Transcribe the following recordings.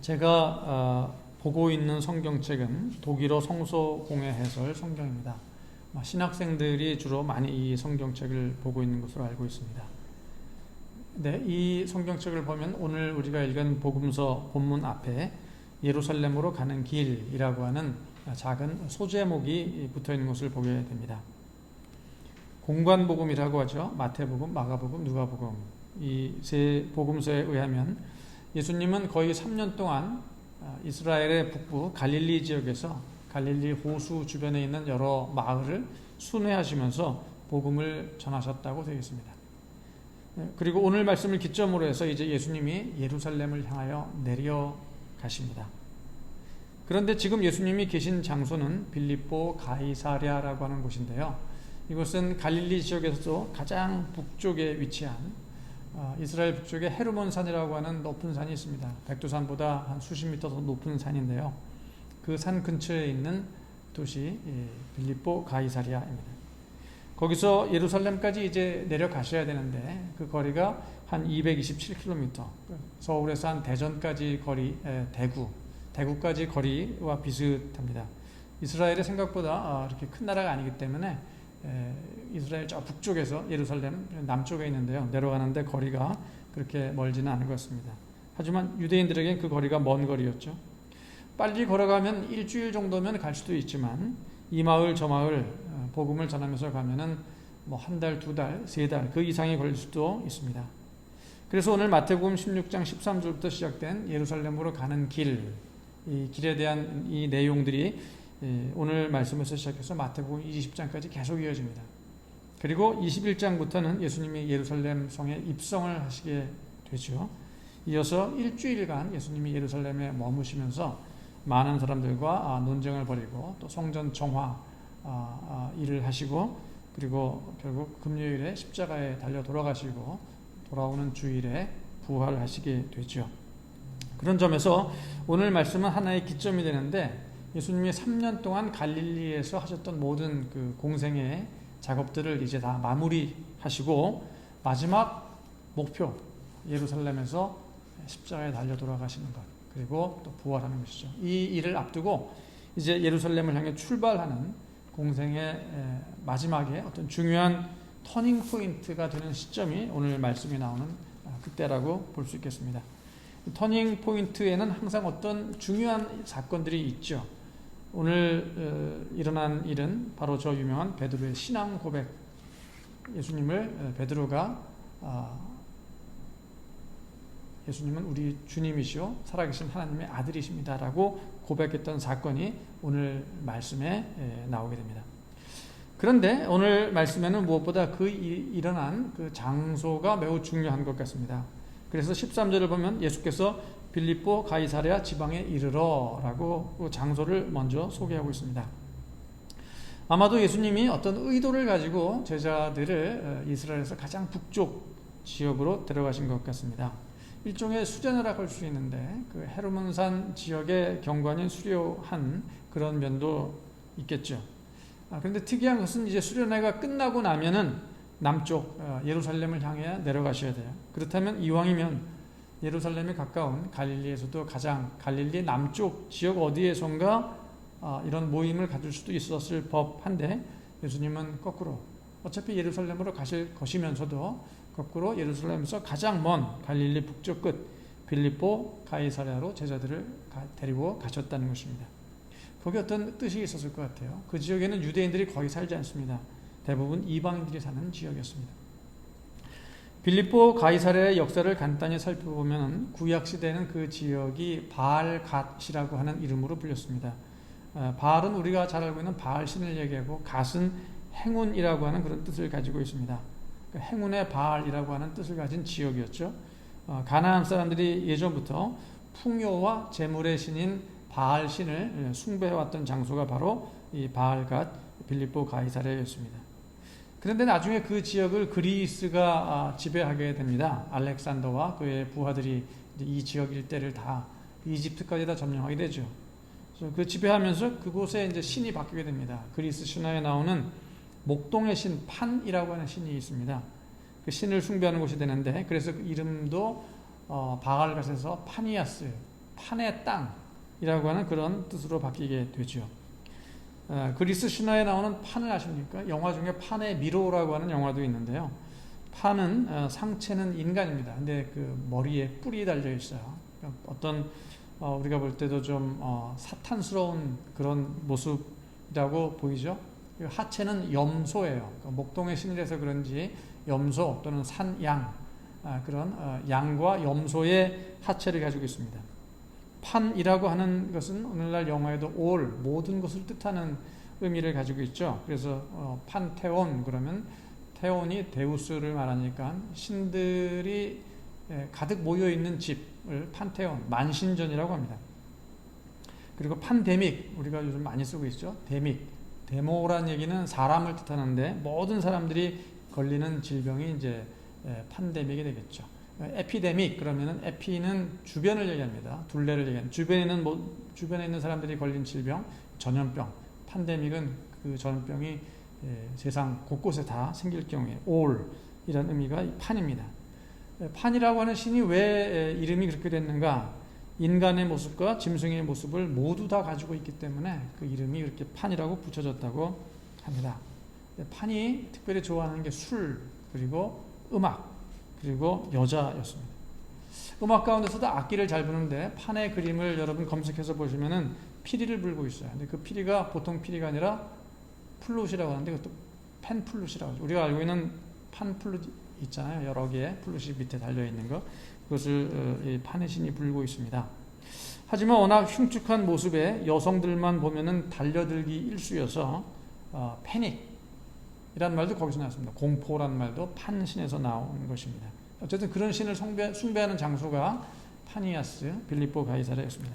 제가 보고 있는 성경책은 독일어 성서공회 해설 성경입니다. 신학생들이 주로 많이 이 성경책을 보고 있는 것으로 알고 있습니다. 네, 이 성경책을 보면 오늘 우리가 읽은 복음서 본문 앞에 예루살렘으로 가는 길이라고 하는 작은 소제목이 붙어 있는 것을 보게 됩니다. 공관복음이라고 하죠. 마태복음, 마가복음, 누가복음. 이 세 복음서에 의하면 예수님은 거의 3년 동안 이스라엘의 북부 갈릴리 지역에서 갈릴리 호수 주변에 있는 여러 마을을 순회하시면서 복음을 전하셨다고 되어 있습니다. 그리고 오늘 말씀을 기점으로 해서 이제 예수님이 예루살렘을 향하여 내려가십니다. 그런데 지금 예수님이 계신 장소는 빌립보 가이사랴라고 하는 곳인데요. 이곳은 갈릴리 지역에서도 가장 북쪽에 위치한 이스라엘 북쪽에 헤르몬 산이라고 하는 높은 산이 있습니다. 백두산보다 한 수십 미터 더 높은 산인데요. 그 산 근처에 있는 도시 빌립보 가이사랴입니다. 거기서 예루살렘까지 이제 내려가셔야 되는데 그 거리가 한 227km, 서울에서 한 대전까지 거리, 대구까지 거리와 비슷합니다. 이스라엘이 생각보다 이렇게 큰 나라가 아니기 때문에 이스라엘 저 북쪽에서 예루살렘 남쪽에 있는데요. 내려가는데 거리가 그렇게 멀지는 않은 것 같습니다. 하지만 유대인들에겐 그 거리가 먼 거리였죠. 빨리 걸어가면 일주일 정도면 갈 수도 있지만 이 마을 저 마을 복음을 전하면서 가면은 뭐 한 달, 두 달, 세 달 그 이상이 걸릴 수도 있습니다. 그래서 오늘 마태복음 16장 13절부터 시작된 예루살렘으로 가는 길, 이 길에 대한 이 내용들이 오늘 말씀에서 시작해서 마태복음 20장까지 계속 이어집니다. 그리고 21장부터는 예수님이 예루살렘 성에 입성을 하시게 되죠. 이어서 일주일간 예수님이 예루살렘에 머무시면서 많은 사람들과 논쟁을 벌이고 또 성전 정화 일을 하시고 그리고 결국 금요일에 십자가에 달려 돌아가시고 돌아오는 주일에 부활하시게 되죠. 그런 점에서 오늘 말씀은 하나의 기점이 되는데 예수님이 3년 동안 갈릴리에서 하셨던 모든 그 공생의 작업들을 이제 다 마무리하시고 마지막 목표 예루살렘에서 십자가에 달려 돌아가시는 것 그리고 또 부활하는 것이죠. 이 일을 앞두고 이제 예루살렘을 향해 출발하는 공생의 마지막에 어떤 중요한 터닝 포인트가 되는 시점이 오늘 말씀이 나오는 그때라고 볼 수 있겠습니다. 터닝 포인트에는 항상 어떤 중요한 사건들이 있죠. 오늘 일어난 일은 바로 저 유명한 베드로의 신앙 고백. 예수님은 우리 주님이시오 살아계신 하나님의 아들이십니다라고 고백했던 사건이 오늘 말씀에 나오게 됩니다. 그런데 오늘 말씀에는 무엇보다 일어난 그 장소가 매우 중요한 것 같습니다. 그래서 13절을 보면 예수께서 빌립보 가이사랴 지방에 이르러라고 그 장소를 먼저 소개하고 있습니다. 아마도 예수님이 어떤 의도를 가지고 제자들을 이스라엘에서 가장 북쪽 지역으로 데려가신 것 같습니다. 일종의 수련회라고 할 수 있는데 그 헤르몬산 지역의 경관이 수료한 그런 면도 있겠죠. 그런데 특이한 것은 이제 수련회가 끝나고 나면은 남쪽 예루살렘을 향해 내려가셔야 돼요. 그렇다면 이왕이면 예루살렘에 가까운 갈릴리에서도 가장 갈릴리 남쪽 지역 어디에선가 이런 모임을 가질 수도 있었을 법한데 예수님은 거꾸로 어차피 예루살렘으로 가실 것이면서도 거꾸로 예루살렘에서 가장 먼 갈릴리 북쪽 끝 빌립보 가이사랴로 제자들을 데리고 가셨다는 것입니다. 거기 어떤 뜻이 있었을 것 같아요. 그 지역에는 유대인들이 거의 살지 않습니다. 대부분 이방인들이 사는 지역이었습니다. 빌립보 가이사랴의 역사를 간단히 살펴보면 구약시대에는 그 지역이 바알갓이라고 하는 이름으로 불렸습니다. 바알은 우리가 잘 알고 있는 바알신을 얘기하고 갓은 행운이라고 하는 그런 뜻을 가지고 있습니다. 행운의 바알이라고 하는 뜻을 가진 지역이었죠. 가나안 사람들이 예전부터 풍요와 재물의 신인 바알신을 숭배해왔던 장소가 바로 이 바알갓 빌립보 가이사랴였습니다. 그런데 나중에 그 지역을 그리스가 지배하게 됩니다. 알렉산더와 그의 부하들이 이 지역 일대를 다 이집트까지 다 점령하게 되죠. 그래서 그 지배하면서 그곳에 이제 신이 바뀌게 됩니다. 그리스 신화에 나오는 목동의 신 판이라고 하는 신이 있습니다. 그 신을 숭배하는 곳이 되는데 그래서 그 이름도 바알갓에서 판의 땅이라고 하는 그런 뜻으로 바뀌게 되죠. 그리스 신화에 나오는 판을 아십니까? 영화 중에 판의 미로라고 하는 영화도 있는데요. 판은 상체는 인간입니다. 근데 그 머리에 뿔이 달려 있어요. 어떤 우리가 볼 때도 좀 사탄스러운 그런 모습이라고 보이죠. 하체는 염소예요. 목동의 신이라서 그런지 염소 또는 산양, 그런 양과 염소의 하체를 가지고 있습니다. 판이라고 하는 것은 오늘날 영어에도 all, 모든 것을 뜻하는 의미를 가지고 있죠. 그래서 판테온, 그러면 테온이 데우스를 말하니까 신들이 가득 모여있는 집을 판테온, 만신전이라고 합니다. 그리고 판데믹, 우리가 요즘 많이 쓰고 있죠. 데모란 얘기는 사람을 뜻하는데 모든 사람들이 걸리는 질병이 이제 판데믹이 되겠죠. 에피데믹, 그러면은 에피는 주변을 얘기합니다. 둘레를 얘기합니다. 주변에 있는 사람들이 걸린 질병, 전염병. 판데믹은 그 전염병이 세상 곳곳에 다 생길 경우에 all 이라는 의미가 판입니다. 판이라고 하는 신이 왜 이름이 그렇게 됐는가? 인간의 모습과 짐승의 모습을 모두 다 가지고 있기 때문에 그 이름이 이렇게 판이라고 붙여졌다고 합니다. 판이 특별히 좋아하는 게 술, 그리고 음악, 그리고 여자였습니다. 음악 가운데서도 악기를 잘 부는데 판의 그림을 여러분 검색해서 보시면은 피리를 불고 있어요. 근데 그 피리가 보통 피리가 아니라 플룻이라고 하는데 그것도 펜 플룻이라고 하죠. 우리가 알고 있는 판 플룻 있잖아요. 여러 개의 플룻이 밑에 달려 있는 거. 그것을 판의 신이 불고 있습니다. 하지만 워낙 흉측한 모습의 여성들만 보면은 달려들기 일쑤여서 패닉이란 말도 거기서 나왔습니다. 공포란 말도 판신에서 나온 것입니다. 어쨌든 그런 신을 숭배하는 장소가 파니아스 빌립보 가이사랴였습니다.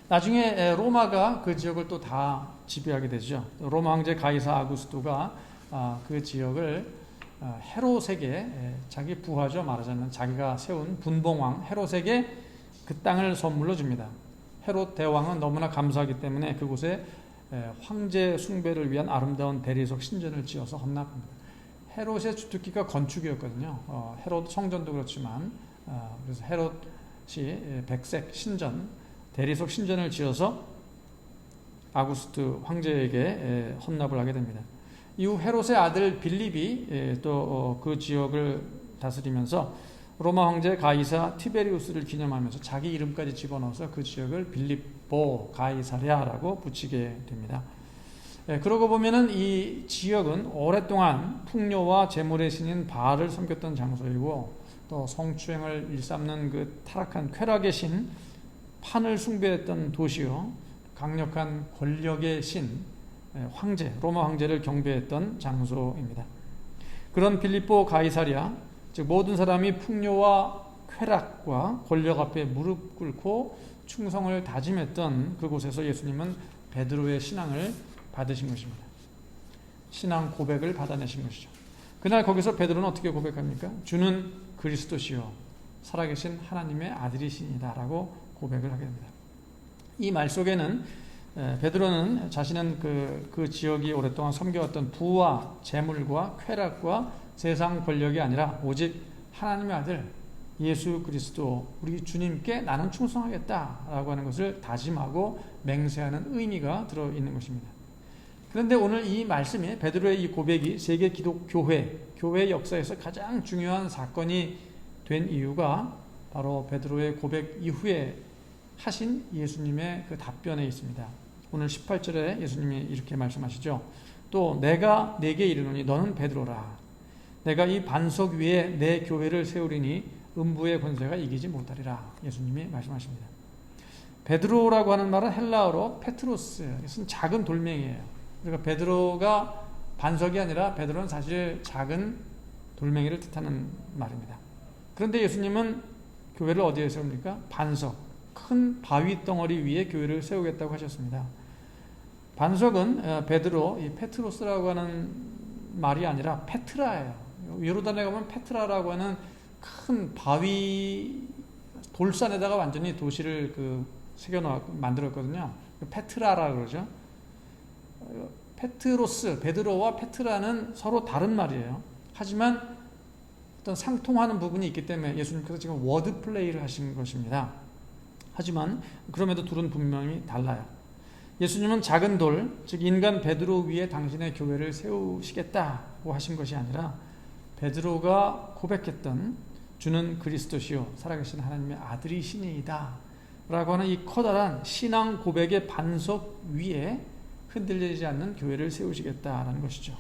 나중에 로마가 그 지역을 또 다 지배하게 되죠. 로마 황제 가이사 아구스토가 그 지역을 헤롯에게, 자기 부하죠. 말하자면 자기가 세운 분봉왕 헤롯에게 그 땅을 선물로 줍니다. 헤롯 대왕은 너무나 감사하기 때문에 그곳에 황제 숭배를 위한 아름다운 대리석 신전을 지어서 헌납합니다. 헤롯의 주특기가 건축이었거든요. 헤롯 성전도 그렇지만 그래서 헤롯이 백색 신전, 대리석 신전을 지어서 아구스트 황제에게 헌납을 하게 됩니다. 이후 헤롯의 아들 빌립이 또 그 지역을 다스리면서 로마 황제 가이사 티베리우스를 기념하면서 자기 이름까지 집어넣어서 그 지역을 빌립보 가이사랴라고 붙이게 됩니다. 그러고 보면은 이 지역은 오랫동안 풍요와 재물의 신인 바알을 섬겼던 장소이고 또 성추행을 일삼는 그 타락한 쾌락의 신 판을 숭배했던 도시요, 강력한 권력의 신 황제, 로마 황제를 경배했던 장소입니다. 그런 빌립보 가이사랴, 즉 모든 사람이 풍요와 쾌락과 권력 앞에 무릎 꿇고 충성을 다짐했던 그곳에서 예수님은 베드로의 신앙을 받으신 것입니다. 신앙 고백을 받아내신 것이죠. 그날 거기서 베드로는 어떻게 고백합니까? 주는 그리스도시요 살아계신 하나님의 아들이시니다 라고 고백을 하게 됩니다. 이 말 속에는 베드로는 자신은 그 지역이 오랫동안 섬겨왔던 부와 재물과 쾌락과 세상 권력이 아니라 오직 하나님의 아들 예수 그리스도 우리 주님께 나는 충성하겠다라고 하는 것을 다짐하고 맹세하는 의미가 들어있는 것입니다. 그런데 오늘 이 말씀이, 베드로의 이 고백이 세계 교회 역사에서 가장 중요한 사건이 된 이유가 바로 베드로의 고백 이후에 하신 예수님의 그 답변에 있습니다. 오늘 18절에 예수님이 이렇게 말씀하시죠. 또 내가 네게 이르노니 너는 베드로라. 내가 이 반석 위에 내 교회를 세우리니 음부의 권세가 이기지 못하리라. 예수님이 말씀하십니다. 베드로라고 하는 말은 헬라어로 페트로스, 이것은 작은 돌멩이에요. 그러니까 베드로가 반석이 아니라 베드로는 사실 작은 돌멩이를 뜻하는 말입니다. 그런데 예수님은 교회를 어디에 세웁니까? 반석, 큰 바위 덩어리 위에 교회를 세우겠다고 하셨습니다. 반석은 베드로, 이 페트로스라고 하는 말이 아니라 페트라예요. 요르단에 가면 페트라라고 하는 큰 바위 돌산에다가 완전히 도시를 만들었거든요. 페트라라 그러죠. 페트로스, 베드로와 페트라는 서로 다른 말이에요. 하지만 어떤 상통하는 부분이 있기 때문에 예수님께서 지금 워드 플레이를 하신 것입니다. 하지만 그럼에도 둘은 분명히 달라요. 예수님은 작은 돌, 즉 인간 베드로 위에 당신의 교회를 세우시겠다고 하신 것이 아니라 베드로가 고백했던 주는 그리스도시요 살아계신 하나님의 아들이시니이다 라고 하는 이 커다란 신앙 고백의 반석 위에 흔들리지 않는 교회를 세우시겠다라는 것이죠.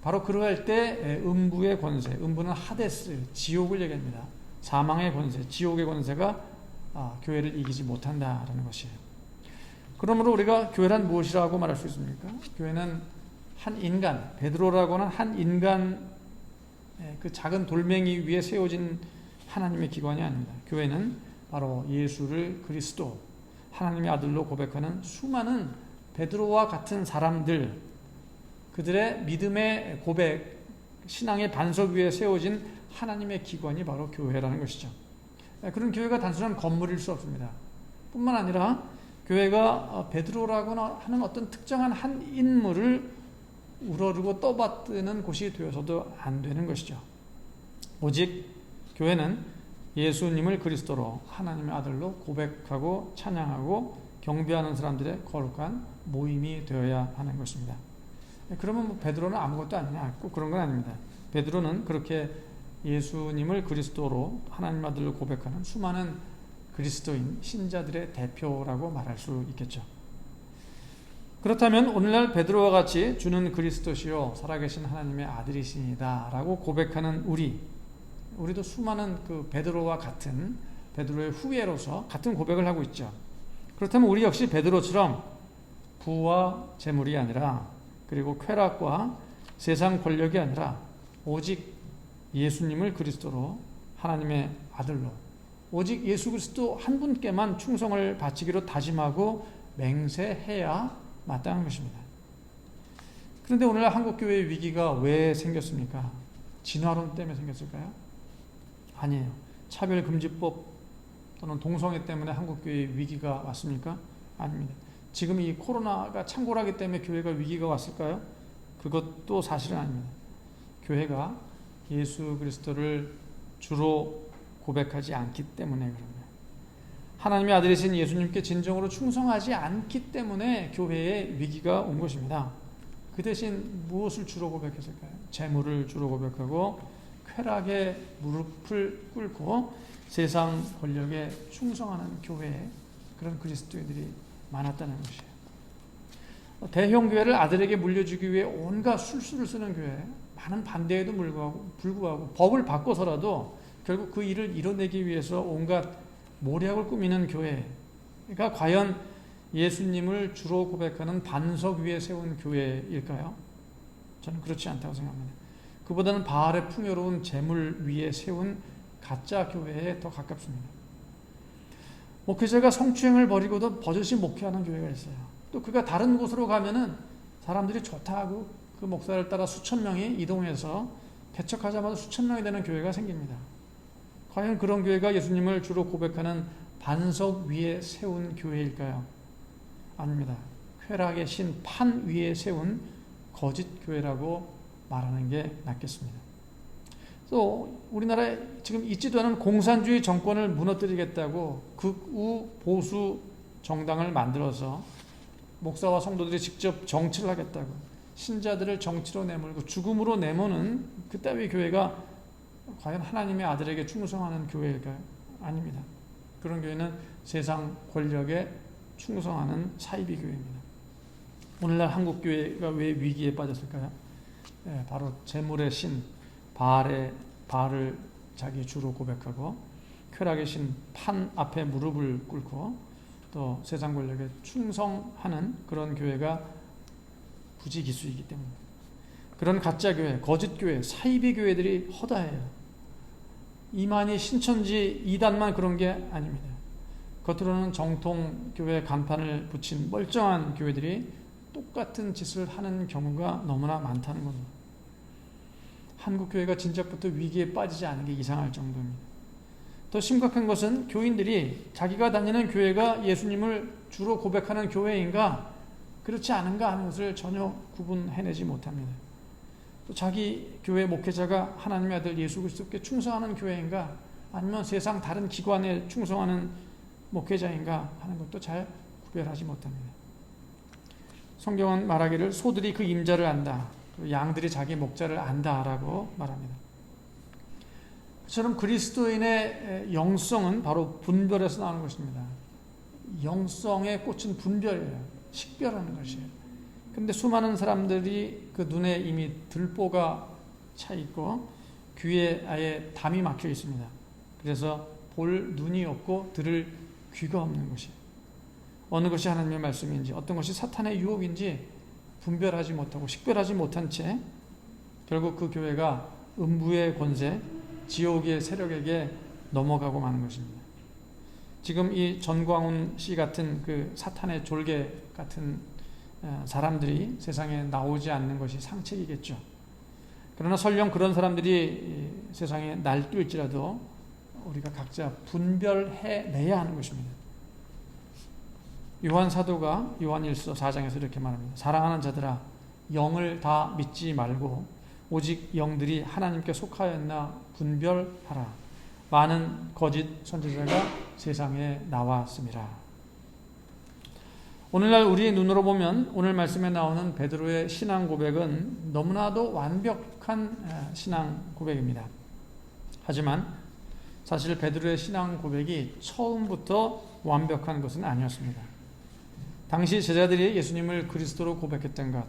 바로 그러할 때 음부의 권세, 음부는 하데스, 지옥을 얘기합니다. 사망의 권세, 지옥의 권세가 교회를 이기지 못한다라는 것이에요. 그러므로 우리가 교회란 무엇이라고 말할 수 있습니까? 교회는 한 인간, 베드로라고 하는 한 인간 그 작은 돌멩이 위에 세워진 하나님의 기관이 아닙니다. 교회는 바로 예수를 그리스도, 하나님의 아들로 고백하는 수많은 베드로와 같은 사람들, 그들의 믿음의 고백, 신앙의 반석 위에 세워진 하나님의 기관이 바로 교회라는 것이죠. 그런 교회가 단순한 건물일 수 없습니다. 뿐만 아니라 교회가 베드로라고 하는 어떤 특정한 한 인물을 우러르고 떠받드는 곳이 되어서도 안 되는 것이죠. 오직 교회는 예수님을 그리스도로 하나님의 아들로 고백하고 찬양하고 경배하는 사람들의 거룩한 모임이 되어야 하는 것입니다. 그러면 뭐 베드로는 아무것도 아니냐? 꼭 그런 건 아닙니다. 베드로는 그렇게 예수님을 그리스도로 하나님 아들로 고백하는 수많은 그리스도인 신자들의 대표라고 말할 수 있겠죠. 그렇다면 오늘날 베드로와 같이 주는 그리스도시요 살아계신 하나님의 아들이시니다 라고 고백하는 우리도 수많은 그 베드로와 같은 베드로의 후예로서 같은 고백을 하고 있죠. 그렇다면 우리 역시 베드로처럼 부와 재물이 아니라 그리고 쾌락과 세상 권력이 아니라 오직 예수님을 그리스도로 하나님의 아들로 오직 예수 그리스도 한 분께만 충성을 바치기로 다짐하고 맹세해야 마땅한 것입니다. 그런데 오늘날 한국교회의 위기가 왜 생겼습니까? 진화론 때문에 생겼을까요? 아니에요. 차별금지법 또는 동성애 때문에 한국교회의 위기가 왔습니까? 아닙니다. 지금 이 코로나가 창궐하기 때문에 교회가 위기가 왔을까요? 그것도 사실은 아닙니다. 교회가 예수 그리스도를 주로 고백하지 않기 때문에 그럽니다. 하나님의 아들이신 예수님께 진정으로 충성하지 않기 때문에 교회에 위기가 온 것입니다. 그 대신 무엇을 주로 고백했을까요? 재물을 주로 고백하고 쾌락에 무릎을 꿇고 세상 권력에 충성하는 교회에 그런 그리스도인들이 많았다는 것이에요. 대형 교회를 아들에게 물려주기 위해 온갖 술수를 쓰는 교회, 많은 반대에도 불구하고 법을 바꿔서라도 결국 그 일을 이뤄내기 위해서 온갖 모략을 꾸미는 교회가 과연 예수님을 주로 고백하는 반석 위에 세운 교회일까요? 저는 그렇지 않다고 생각합니다. 그보다는 바알의 풍요로운 재물 위에 세운 가짜 교회에 더 가깝습니다. 목회자가 성추행을 벌이고도 버젓이 목회하는 교회가 있어요. 또 그가 다른 곳으로 가면은 사람들이 좋다 하고 그 목사를 따라 수천 명이 이동해서 개척하자마자 수천 명이 되는 교회가 생깁니다. 과연 그런 교회가 예수님을 주로 고백하는 반석 위에 세운 교회일까요? 아닙니다. 쾌락의 신 판 위에 세운 거짓 교회라고 말하는 게 낫겠습니다. 또 우리나라에 지금 있지도 않은 공산주의 정권을 무너뜨리겠다고 극우 보수 정당을 만들어서 목사와 성도들이 직접 정치를 하겠다고 신자들을 정치로 내몰고 죽음으로 내모는 그따위 교회가 과연 하나님의 아들에게 충성하는 교회일까요? 아닙니다. 그런 교회는 세상 권력에 충성하는 사이비 교회입니다. 오늘날 한국 교회가 왜 위기에 빠졌을까요? 바로 재물의 신 바알을 자기 주로 고백하고 쾌락의 신 판 앞에 무릎을 꿇고 또 세상 권력에 충성하는 그런 교회가 부지기수이기 때문입니다. 그런 가짜 교회, 거짓 교회, 사이비 교회들이 허다해요. 이만희 신천지 이단만 그런 게 아닙니다. 겉으로는 정통 교회 간판을 붙인 멀쩡한 교회들이 똑같은 짓을 하는 경우가 너무나 많다는 겁니다. 한국 교회가 진작부터 위기에 빠지지 않은 게 이상할 정도입니다. 더 심각한 것은 교인들이 자기가 다니는 교회가 예수님을 주로 고백하는 교회인가 그렇지 않은가 하는 것을 전혀 구분해내지 못합니다. 또 자기 교회 목회자가 하나님의 아들 예수 그리스도께 충성하는 교회인가 아니면 세상 다른 기관에 충성하는 목회자인가 하는 것도 잘 구별하지 못합니다. 성경은 말하기를 소들이 그 임자를 안다, 양들이 자기 목자를 안다라고 말합니다. 그처럼 그리스도인의 영성은 바로 분별에서 나오는 것입니다. 영성의 꽃은 분별이에요. 식별하는 것이에요. 그런데 수많은 사람들이 그 눈에 이미 들보가 차 있고 귀에 아예 담이 막혀 있습니다. 그래서 볼 눈이 없고 들을 귀가 없는 것이에요. 어느 것이 하나님의 말씀인지 어떤 것이 사탄의 유혹인지 분별하지 못하고 식별하지 못한 채 결국 그 교회가 음부의 권세, 지옥의 세력에게 넘어가고 마는 것입니다. 지금 이 전광훈 씨 같은 그 사탄의 졸개 같은 사람들이 세상에 나오지 않는 것이 상책이겠죠. 그러나 설령 그런 사람들이 세상에 날뛸지라도 우리가 각자 분별해내야 하는 것입니다. 요한 사도가 요한일서 4장에서 이렇게 말합니다. 사랑하는 자들아, 영을 다 믿지 말고 오직 영들이 하나님께 속하였나 분별하라. 많은 거짓 선지자가 세상에 나왔습니다. 오늘날 우리의 눈으로 보면 오늘 말씀에 나오는 베드로의 신앙 고백은 너무나도 완벽한 신앙 고백입니다. 하지만 사실 베드로의 신앙 고백이 처음부터 완벽한 것은 아니었습니다. 당시 제자들이 예수님을 그리스도로 고백했던 것,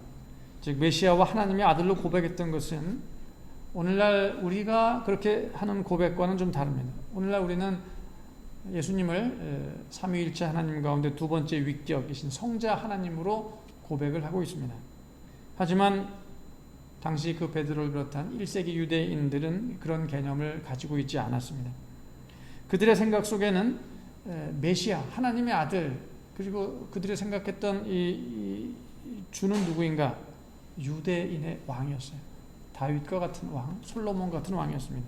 즉 메시아와 하나님의 아들로 고백했던 것은 오늘날 우리가 그렇게 하는 고백과는 좀 다릅니다. 오늘날 우리는 예수님을 삼위일체 하나님 가운데 두 번째 위격이신 성자 하나님으로 고백을 하고 있습니다. 하지만 당시 그 베드로를 비롯한 1세기 유대인들은 그런 개념을 가지고 있지 않았습니다. 그들의 생각 속에는 메시아, 하나님의 아들, 그리고 그들이 생각했던 이 주는 누구인가? 유대인의 왕이었어요. 다윗과 같은 왕, 솔로몬 같은 왕이었습니다.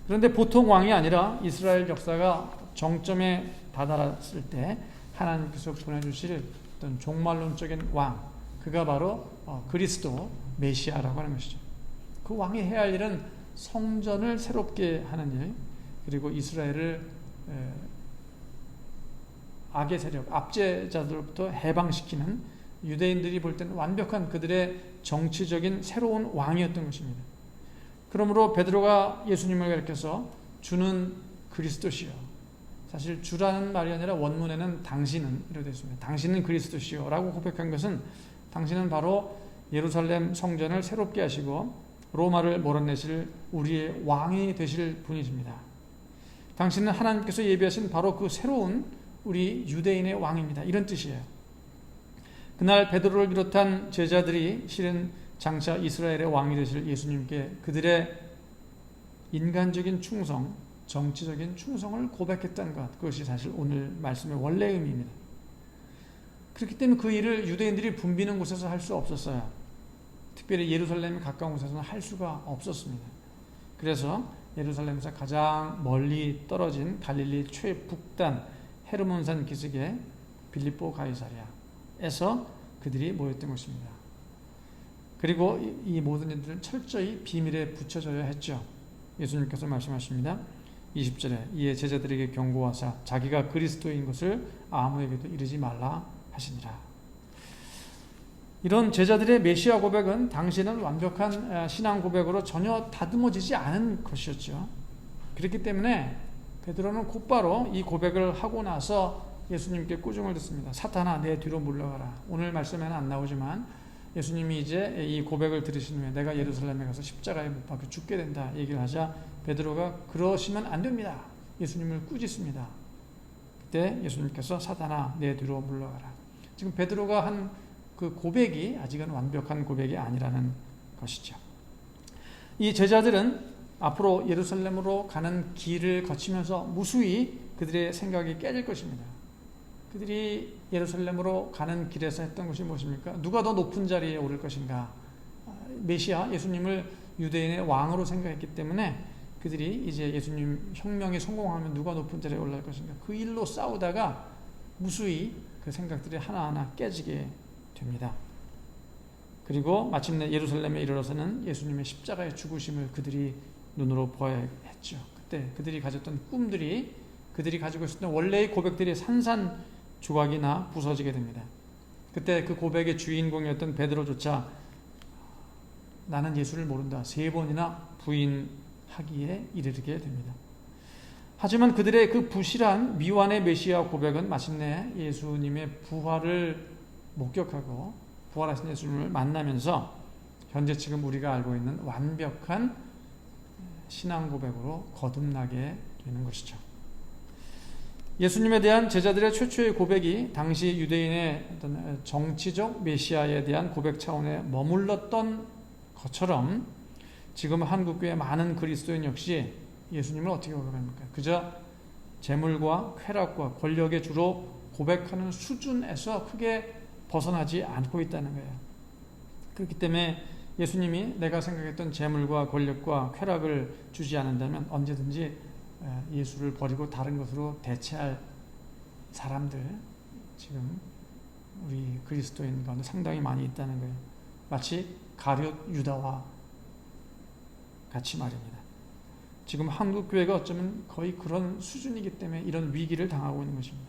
그런데 보통 왕이 아니라 이스라엘 역사가 정점에 다다랐을 때 하나님께서 보내주실 어떤 종말론적인 왕, 그가 바로 그리스도 메시아라고 하는 것이죠. 그 왕이 해야 할 일은 성전을 새롭게 하는 일, 그리고 이스라엘을 악의 세력, 압제자들로부터 해방시키는, 유대인들이 볼 때는 완벽한 그들의 정치적인 새로운 왕이었던 것입니다. 그러므로 베드로가 예수님을 가리켜서 주는 그리스도시요. 사실 주라는 말이 아니라 원문에는 당신은 이렇게 되어 있습니다. 당신은 그리스도시요 라고 고백한 것은 당신은 바로 예루살렘 성전을 새롭게 하시고 로마를 몰아내실 우리의 왕이 되실 분이십니다. 당신은 하나님께서 예비하신 바로 그 새로운 우리 유대인의 왕입니다. 이런 뜻이에요. 그날 베드로를 비롯한 제자들이 실은 장차 이스라엘의 왕이 되실 예수님께 그들의 인간적인 충성, 정치적인 충성을 고백했던 것, 그것이 사실 오늘 말씀의 원래 의미입니다. 그렇기 때문에 그 일을 유대인들이 붐비는 곳에서 할 수 없었어요. 특별히 예루살렘에 가까운 곳에서는 할 수가 없었습니다. 그래서 예루살렘에서 가장 멀리 떨어진 갈릴리 최북단 헤르몬산 기슭의 빌립보 가이사랴에서 그들이 모였던 것입니다. 그리고 이 모든 일들은 철저히 비밀에 붙여져야 했죠. 예수님께서 말씀하십니다. 20절에 이에 제자들에게 경고하사 자기가 그리스도인 것을 아무에게도 이르지 말라 하시니라. 이런 제자들의 메시아 고백은 당시에는 완벽한 신앙 고백으로 전혀 다듬어지지 않은 것이었죠. 그렇기 때문에 베드로는 곧바로 이 고백을 하고 나서 예수님께 꾸중을 듣습니다. 사탄아, 내 뒤로 물러가라. 오늘 말씀에는 안 나오지만 예수님이 이제 이 고백을 들으신 후에 내가 예루살렘에 가서 십자가에 못 박혀 죽게 된다 얘기를 하자 베드로가 그러시면 안 됩니다. 예수님을 꾸짖습니다. 그때 예수님께서 사탄아, 내 뒤로 물러가라. 지금 베드로가 한 그 고백이 아직은 완벽한 고백이 아니라는 것이죠. 이 제자들은 앞으로 예루살렘으로 가는 길을 거치면서 무수히 그들의 생각이 깨질 것입니다. 그들이 예루살렘으로 가는 길에서 했던 것이 무엇입니까? 누가 더 높은 자리에 오를 것인가? 메시아 예수님을 유대인의 왕으로 생각했기 때문에 그들이 이제 예수님 혁명이 성공하면 누가 높은 자리에 올라갈 것인가? 그 일로 싸우다가 무수히 그 생각들이 하나하나 깨지게 됩니다. 그리고 마침내 예루살렘에 이르러서는 예수님의 십자가의 죽으심을 그들이 눈으로 보아야 했죠. 그때 그들이 가졌던 꿈들이 그들이 가지고 있었던 원래의 고백들이 산산조각이나 부서지게 됩니다. 그때 그 고백의 주인공이었던 베드로조차 나는 예수를 모른다 3번이나 부인하기에 이르게 됩니다. 하지만 그들의 그 부실한 미완의 메시아 고백은 마침내 예수님의 부활을 목격하고 부활하신 예수님을 만나면서 현재 지금 우리가 알고 있는 완벽한 신앙 고백으로 거듭나게 되는 것이죠. 예수님에 대한 제자들의 최초의 고백이 당시 유대인의 어떤 정치적 메시아에 대한 고백 차원에 머물렀던 것처럼 지금 한국교회 많은 그리스도인 역시 예수님을 어떻게 고백합니까? 그저 재물과 쾌락과 권력의 주로 고백하는 수준에서 크게 벗어나지 않고 있다는 거예요. 그렇기 때문에 예수님이 내가 생각했던 재물과 권력과 쾌락을 주지 않는다면 언제든지 예수를 버리고 다른 것으로 대체할 사람들 지금 우리 그리스도인 가운데 상당히 많이 있다는 거예요. 마치 가룟 유다와 같이 말입니다. 지금 한국교회가 어쩌면 거의 그런 수준이기 때문에 이런 위기를 당하고 있는 것입니다.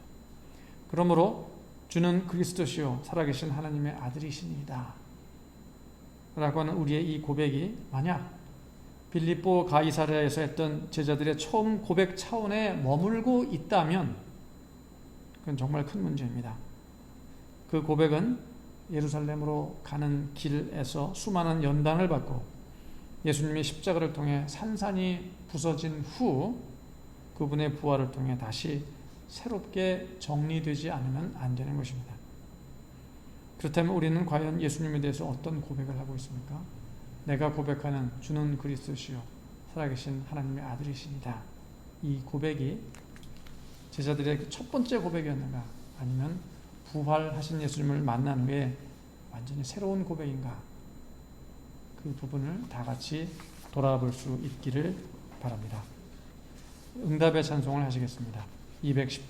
그러므로 주는 그리스도시요 살아계신 하나님의 아들이시니이다 라고 하는 우리의 이 고백이 만약 빌립보 가이사랴에서 했던 제자들의 처음 고백 차원에 머물고 있다면 그건 정말 큰 문제입니다. 그 고백은 예루살렘으로 가는 길에서 수많은 연단을 받고 예수님의 십자가를 통해 산산이 부서진 후 그분의 부활을 통해 다시 새롭게 정리되지 않으면 안 되는 것입니다. 그렇다면 우리는 과연 예수님에 대해서 어떤 고백을 하고 있습니까? 내가 고백하는 주는 그리스도시요 살아계신 하나님의 아들이십니다. 이 고백이 제자들의 첫 번째 고백이었는가? 아니면 부활하신 예수님을 만난 후에 완전히 새로운 고백인가? 그 부분을 다 같이 돌아볼 수 있기를 바랍니다. 응답의 찬송을 하시겠습니다. 210장